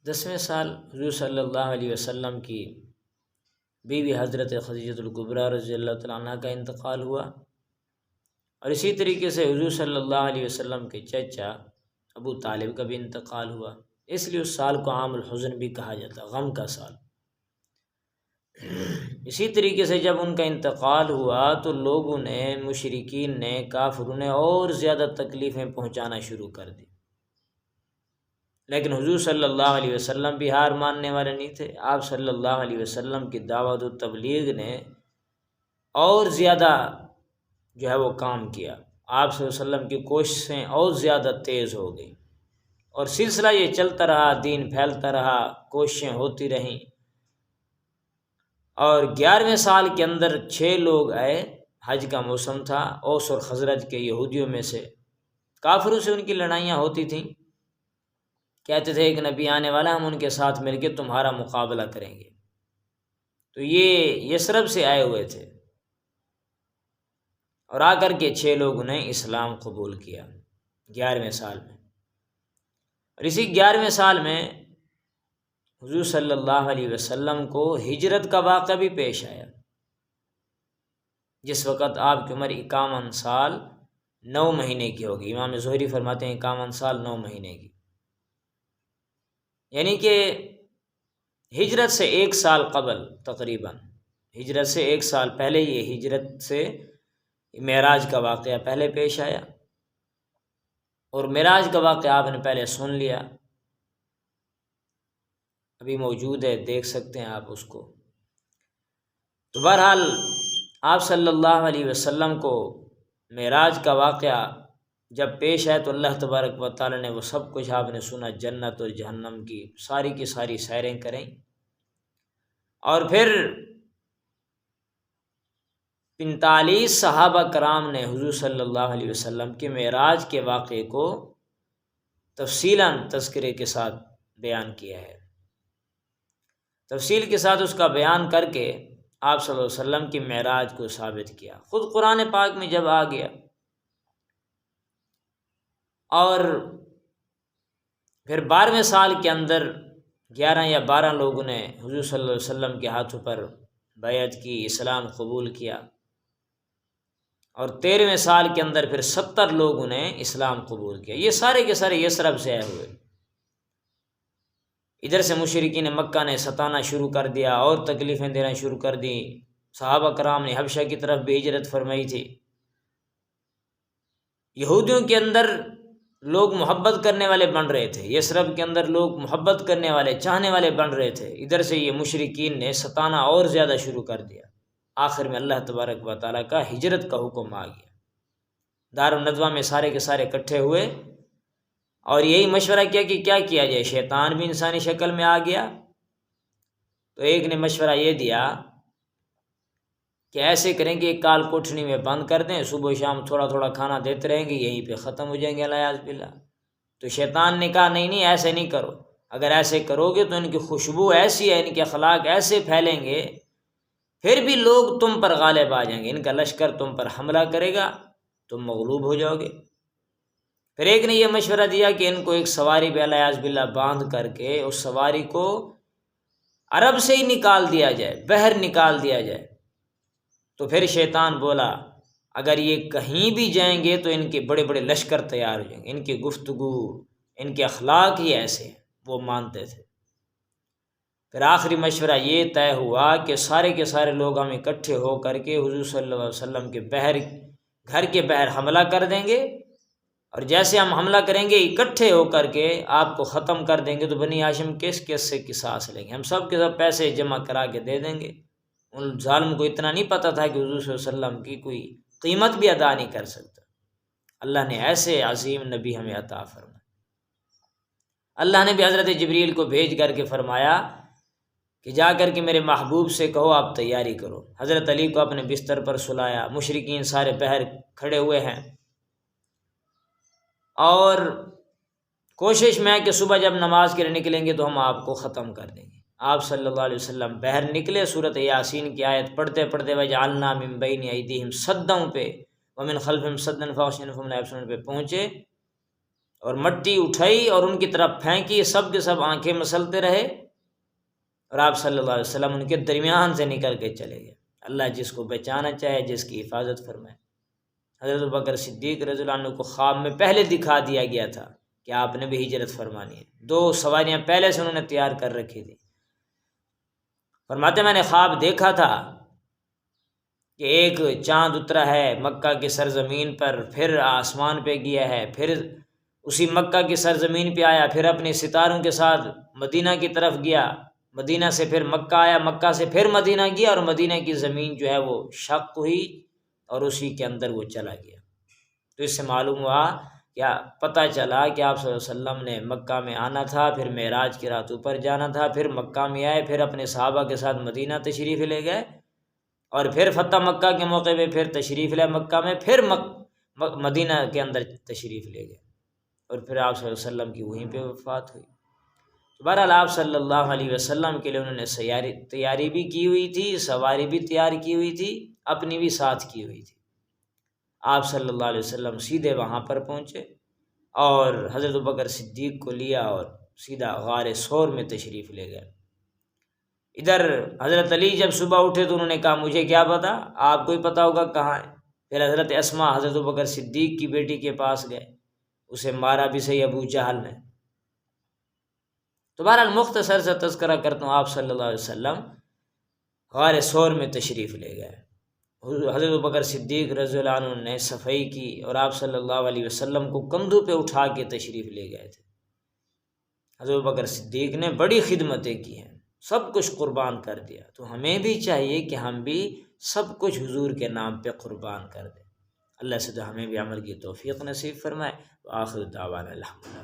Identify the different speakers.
Speaker 1: 10ویں سال حضور صلی اللہ علیہ وسلم کی بیوی حضرت خدیجۃ الکبریٰ رضی اللہ تعالیٰ عنہ کا انتقال ہوا، اور اسی طریقے سے حضور صلی اللہ علیہ وسلم کے چچا ابو طالب کا بھی انتقال ہوا، اس لیے اس سال کو عام الحزن بھی کہا جاتا، غم کا سال۔ اسی طریقے سے جب ان کا انتقال ہوا تو لوگوں نے، مشرکین نے، کافروں نے اور زیادہ تکلیفیں پہنچانا شروع کر دی، لیکن حضور صلی اللہ علیہ وسلم بھی ہار ماننے والے نہیں تھے۔ آپ صلی اللہ علیہ وسلم کی دعوت و تبلیغ نے اور زیادہ جو ہے وہ کام کیا، آپ صلی اللہ علیہ وسلم کی کوششیں اور زیادہ تیز ہو گئی، اور سلسلہ یہ چلتا رہا، دین پھیلتا رہا، کوششیں ہوتی رہیں، اور 11ویں سال کے اندر 6 لوگ آئے، حج کا موسم تھا، اوس اور خزرج کے یہودیوں میں سے، کافروں سے ان کی لڑائیاں ہوتی تھیں، کہتے تھے ایک نبی آنے والا، ہم ان کے ساتھ مل کے تمہارا مقابلہ کریں گے۔ تو یہ یثرب سے آئے ہوئے تھے، اور آ کر کے 6 لوگوں نے اسلام قبول کیا 11ویں سال میں، اور اسی 11ویں سال میں حضور صلی اللہ علیہ وسلم کو ہجرت کا واقعہ بھی پیش آیا، جس وقت آپ کی عمر 51 سال 9 مہینے کی ہوگی۔ امام زہری فرماتے ہیں 51 سال 9 مہینے کی، یعنی کہ ہجرت سے 1 سال قبل، تقریباً ہجرت سے 1 سال پہلے، یہ ہجرت سے معراج کا واقعہ پہلے پیش آیا، اور معراج کا واقعہ آپ نے پہلے سن لیا، ابھی موجود ہے، دیکھ سکتے ہیں آپ اس کو۔ تو بہرحال آپ صلی اللہ علیہ وسلم کو معراج کا واقعہ جب پیش آئے تو اللہ تبارک و تعالی نے وہ سب کچھ آپ نے سنا، جنت اور جہنم کی ساری سیریں کریں، اور پھر 45 صحابہ کرام نے حضور صلی اللہ علیہ وسلم کے معراج کے واقعے کو تفصیلاً تذکرے کے ساتھ بیان کیا ہے، تفصیل کے ساتھ اس کا بیان کر کے آپ صلی اللہ علیہ وسلم کی معراج کو ثابت کیا۔ خود قرآن پاک میں جب آ گیا، اور پھر 12ویں سال کے اندر 11 یا 12 لوگوں نے حضور صلی اللہ علیہ وسلم کے ہاتھوں پر بیعت کی، اسلام قبول کیا، اور 13ویں سال کے اندر پھر 70 لوگوں نے اسلام قبول کیا۔ یہ سارے کے سارے یثرب سے آئے ہوئے، ادھر سے مشرکین مکہ نے ستانا شروع کر دیا اور تکلیفیں دینا شروع کر دی، صحابہ کرام نے حبشہ کی طرف بھی ہجرت فرمائی تھی، یہودیوں کے اندر لوگ محبت کرنے والے بن رہے تھے، یثرب کے اندر لوگ محبت کرنے والے، چاہنے والے بن رہے تھے، ادھر سے یہ مشرکین نے ستانا اور زیادہ شروع کر دیا۔ آخر میں اللہ تبارک و تعالیٰ کا ہجرت کا حکم آ گیا، دارالندوہ میں سارے کے سارے اکٹھے ہوئے، اور یہی مشورہ کیا کہ کیا کیا جائے، شیطان بھی انسانی شکل میں آ گیا، تو ایک نے مشورہ یہ دیا کہ ایسے کریں گے، ایک کال کوٹھنی میں بند کر دیں، صبح و شام تھوڑا تھوڑا کھانا دیتے رہیں گے، یہیں پہ ختم ہو جائیں گے الیاذ باللہ۔ تو شیطان نے کہا نہیں ایسے نہیں کرو، اگر ایسے کرو گے تو ان کی خوشبو ایسی ہے، ان کے اخلاق ایسے پھیلیں گے، پھر بھی لوگ تم پر غالب آ جائیں گے، ان کا لشکر تم پر حملہ کرے گا، تم مغلوب ہو جاؤ گے۔ پھر ایک نے یہ مشورہ دیا کہ ان کو ایک سواری پہ الیاذ باللہ باندھ کر کے اس سواری کو عرب سے ہی نکال دیا جائے، بحر نکال دیا جائے۔ تو پھر شیطان بولا اگر یہ کہیں بھی جائیں گے تو ان کے بڑے بڑے لشکر تیار ہو جائیں گے، ان کی گفتگو، ان کے اخلاق ہی ایسے ہیں، وہ مانتے تھے۔ پھر آخری مشورہ یہ طے ہوا کہ سارے کے سارے لوگ ہم اکٹھے ہو کر کے حضور صلی اللہ علیہ وسلم کے گھر کے باہر حملہ کر دیں گے، اور جیسے ہم حملہ کریں گے اکٹھے ہو کر کے آپ کو ختم کر دیں گے، تو بنی ہاشم کس سے قصاص لیں گے، ہم سب کے سب پیسے جمع کرا کے دے دیں گے۔ ان ظالم کو اتنا نہیں پتہ تھا کہ حضور صلی اللہ علیہ وسلم کی کوئی قیمت بھی ادا نہیں کر سکتا۔ اللہ نے ایسے عظیم نبی ہمیں عطا فرمایا۔ اللہ نے بھی حضرت جبریل کو بھیج کر کے فرمایا کہ جا کر کے میرے محبوب سے کہو آپ تیاری کرو۔ حضرت علی کو اپنے بستر پر سلایا، مشرکین سارے باہر کھڑے ہوئے ہیں، اور کوشش میں کہ صبح جب نماز کے لیے نکلیں گے تو ہم آپ کو ختم کر دیں گے۔ آپ صلی اللہ علیہ وسلم باہر نکلے، سورۃ یاسین کی آیت پڑھتے پڑھتے وجعلنا من بین ایدیہم سدًا پہ ومن خلفہم سدًا فاغشیناہم فہم لا یبصرون پہ پہنچے، اور مٹی اٹھائی اور ان کی طرف پھینکی، سب کے سب آنکھیں مسلتے رہے، اور آپ صلی اللہ علیہ وسلم ان کے درمیان سے نکل کے چلے گئے۔ اللہ جس کو بچانا چاہے، جس کی حفاظت فرمائے۔ حضرت ابوبکر صدیق رضی اللہ عنہ کو خواب میں پہلے دکھا دیا گیا تھا کہ آپ نے بھی ہجرت فرمانی ہے، 2 سواریاں پہلے سے انہوں نے تیار کر رکھی تھی۔ فرماتے میں نے خواب دیکھا تھا کہ ایک چاند اترا ہے مکہ کی سرزمین پر، پھر آسمان پہ گیا ہے، پھر اسی مکہ کی سرزمین پہ آیا، پھر اپنے ستاروں کے ساتھ مدینہ کی طرف گیا، مدینہ سے پھر مکہ آیا، مکہ سے پھر مدینہ گیا، اور مدینہ کی زمین جو ہے وہ شق ہوئی اور اسی کے اندر وہ چلا گیا۔ تو اس سے معلوم ہوا، کیا پتہ چلا کہ آپ صلی اللہ علیہ وسلم نے مکہ میں آنا تھا، پھر معراج کی رات اوپر جانا تھا، پھر مکہ میں آئے، پھر اپنے صحابہ کے ساتھ مدینہ تشریف لے گئے، اور پھر فتح مکہ کے موقع پہ پھر تشریف لے مکہ میں، پھر مدینہ کے اندر تشریف لے گئے، اور پھر آپ صلی اللہ علیہ وسلم کی وہیں پہ وفات ہوئی۔ بہرحال آپ صلی اللہ علیہ وسلم کے لیے انہوں نے تیاری بھی کی ہوئی تھی، سواری بھی تیار کی ہوئی تھی، اپنی بھی ساتھ کی ہوئی تھی۔ آپ صلی اللہ علیہ وسلم سیدھے وہاں پر پہنچے اور حضرت ابوبکر صدیق کو لیا اور سیدھا غار ثور میں تشریف لے گئے۔ ادھر حضرت علی جب صبح اٹھے تو انہوں نے کہا مجھے کیا پتا، آپ کو ہی پتا ہوگا کہاں ہے۔ پھر حضرت اسما حضرت ابوبکر صدیق کی بیٹی کے پاس گئے، اسے مارا بھی صحیح ابو جہل نے۔ تو بہرحال مختصر سے تذکرہ کرتا ہوں، آپ صلی اللہ علیہ وسلم غار ثور میں تشریف لے گئے۔ حضرت ابوبکر صدیق رضی اللہ عنہ نے صفائی کی اور آپ صلی اللہ علیہ وسلم کو کندھوں پہ اٹھا کے تشریف لے گئے تھے۔ حضرت ابوبکر صدیق نے بڑی خدمتیں کی ہیں، سب کچھ قربان کر دیا، تو ہمیں بھی چاہیے کہ ہم بھی سب کچھ حضور کے نام پہ قربان کر دیں۔ اللہ سے تو ہمیں بھی عمل کی توفیق نصیب فرمائے۔ وآخر دعوانا الحمدللہ۔